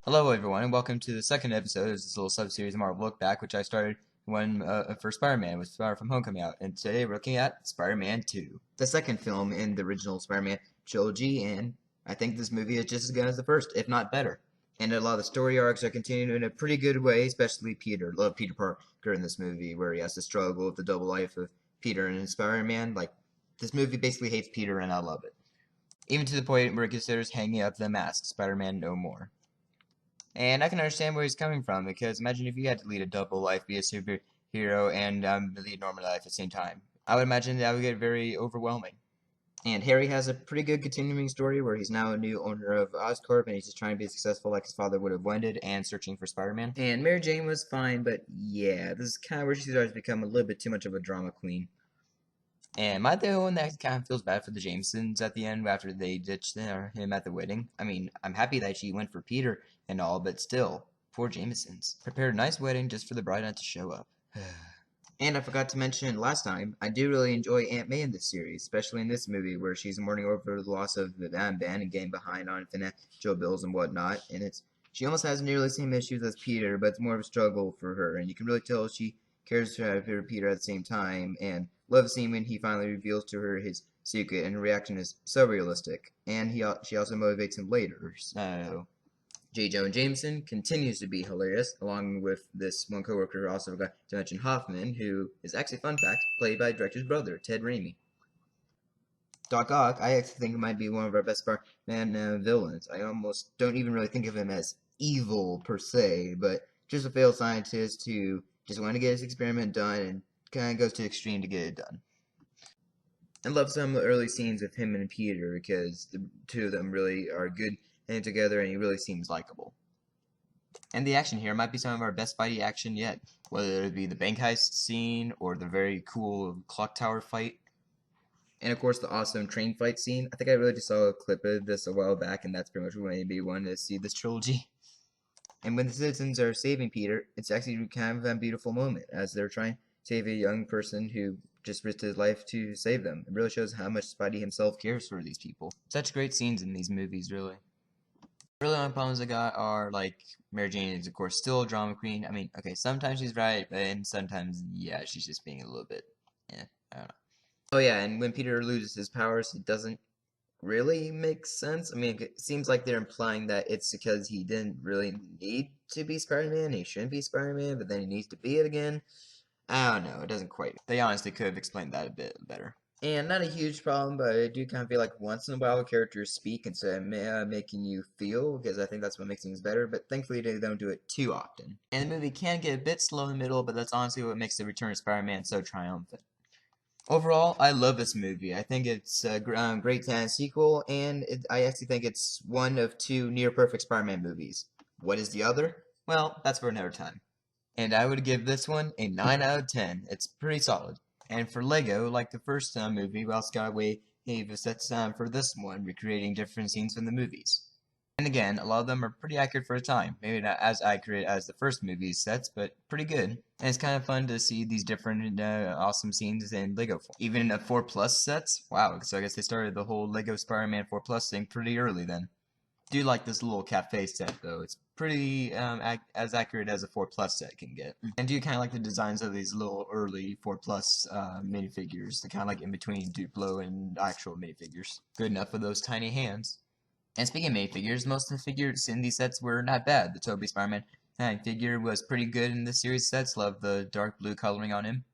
Hello, everyone, and welcome to the second episode of this little sub-series of Marvel Lookback, which I started when for Spider-Man with Spider from Homecoming out. And today we're looking at Spider-Man 2, the second film in the original Spider-Man trilogy, and I think this movie is just as good as the first, if not better. And a lot of the story arcs are continued in a pretty good way, especially Peter. Love Peter Parker in this movie, where he has to struggle with the double life of Peter and Spider-Man. Like, this movie basically hates Peter, and I love it. Even to the point where it considers hanging up the mask, Spider-Man no more. And I can understand where he's coming from, because imagine if you had to lead a double life, be a superhero, and lead a normal life at the same time. I would imagine that would get very overwhelming. And Harry has a pretty good continuing story where he's now a new owner of Oscorp and he's just trying to be successful like his father would have wanted and searching for Spider-Man. And Mary Jane was fine, but yeah, this is kind of where she starts to become a little bit too much of a drama queen. And am I the one that kind of feels bad for the Jamesons at the end after they ditched him at the wedding? I mean, I'm happy that she went for Peter and all, but still, poor Jamesons. Prepared a nice wedding just for the bride not to show up. And I forgot to mention last time, I do really enjoy Aunt May in this series, especially in this movie where she's mourning over the loss of the band and getting behind on financial bills and whatnot. And she almost has nearly the same issues as Peter, but it's more of a struggle for her. And you can really tell she cares for Peter at the same time. And love seeing when he finally reveals to her his secret, and her reaction is so realistic. And she also motivates him later. So J. Jonah Jameson continues to be hilarious, along with this one coworker. Also forgot to mention Hoffman, who is actually, fun fact, played by the director's brother, Ted Raimi. Doc Ock, I actually think might be one of our best Spider-Man villains. I almost don't even really think of him as evil per se, but just a failed scientist who just wanted to get his experiment done and kind of goes to the extreme to get it done. I love some of the early scenes with him and Peter because the two of them really are good and together, and he really seems likable. And the action here might be some of our best fighting action yet, whether it be the bank heist scene or the very cool clock tower fight. And of course the awesome train fight scene. I think I really just saw a clip of this a while back, and that's pretty much what made me want to see this trilogy. And when the citizens are saving Peter, it's actually kind of a beautiful moment, as they're trying to save a young person who just risked his life to save them. It really shows how much Spidey himself cares for these people. Such great scenes in these movies, really. Really only problems I got are, like, Mary Jane is, of course, still a drama queen. I mean, okay, sometimes she's right, and sometimes, yeah, she's just being a little bit, I don't know. Oh yeah, and when Peter loses his powers, it doesn't really make sense. I mean, it seems like they're implying that it's because he didn't really need to be Spider-Man, he shouldn't be Spider-Man, but then he needs to be it again. I don't know, it doesn't quite. They honestly could have explained that a bit better. And not a huge problem, but I do kind of feel like once in a while characters speak instead of making you feel, because I think that's what makes things better, but thankfully they don't do it too often. And the movie can get a bit slow in the middle, but that's honestly what makes the Return of Spider-Man so triumphant. Overall, I love this movie. I think it's a great sequel, and I actually think it's one of two near-perfect Spider-Man movies. What is the other? Well, that's for another time. And I would give this one a 9 out of 10. It's pretty solid. And for Lego, like the first movie, we also got away with sets for this one, recreating different scenes from the movies. And again, a lot of them are pretty accurate for the time. Maybe not as accurate as the first movie's sets, but pretty good. And it's kind of fun to see these different awesome scenes in Lego form. Even in the 4 Plus sets? Wow, so I guess they started the whole Lego Spider-Man 4 Plus thing pretty early then. Do like this little cafe set though. It's pretty as accurate as a 4 Plus set can get. And do kind of like the designs of these little early 4 Plus minifigures. They're kind of like in between Duplo and actual minifigures. Good enough for those tiny hands. And speaking of minifigures, most of the figures in these sets were not bad. The Tobey Spider-Man figure was pretty good in the series sets. Love the dark blue coloring on him.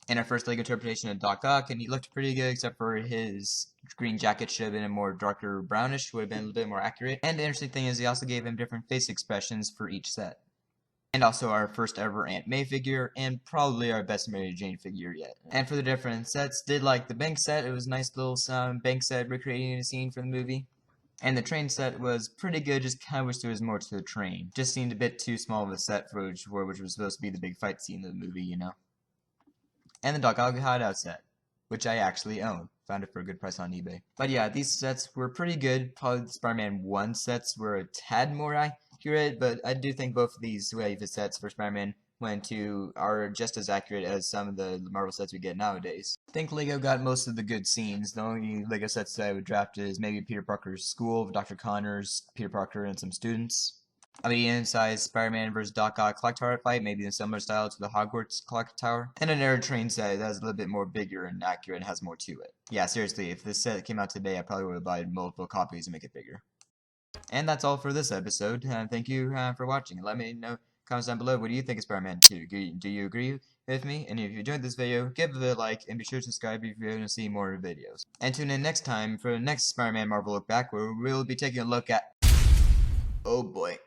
And our first Lego interpretation of Doc Ock, and he looked pretty good, except for his green jacket should have been a more darker brownish, would have been a little bit more accurate. And the interesting thing is he also gave him different face expressions for each set. And also our first ever Aunt May figure, and probably our best Mary Jane figure yet. And for the different sets, did like the bank set. It was a nice little bank set recreating a scene from the movie. And the train set was pretty good, just kind of wish there was more to the train. Just seemed a bit too small of a set for which was supposed to be the big fight scene of the movie, you know. And the Doc Ock Hideout set, which I actually own. Found it for a good price on eBay. But yeah, these sets were pretty good. Probably the Spider-Man 1 sets were a tad more accurate, but I do think both of these wave sets for Spider-Man 1 and 2 are just as accurate as some of the Marvel sets we get nowadays. I think Lego got most of the good scenes. The only Lego sets that I would draft is maybe Peter Parker's school, Dr. Connors, Peter Parker, and some students. A medium-sized Spider-Man vs. Doc Ock clock tower fight, maybe in a similar style to the Hogwarts clock tower, and an air train set that's a little bit more bigger and accurate and has more to it. Yeah, seriously, if this set came out today, I probably would have bought multiple copies and make it bigger. And that's all for this episode. Thank you for watching. Let me know comments down below. What do you think of Spider-Man 2? Do you agree with me? And if you enjoyed this video, give it a like and be sure to subscribe if you want to see more videos. And tune in next time for the next Spider-Man Marvel Look Back, where we'll be taking a look at... Oh boy.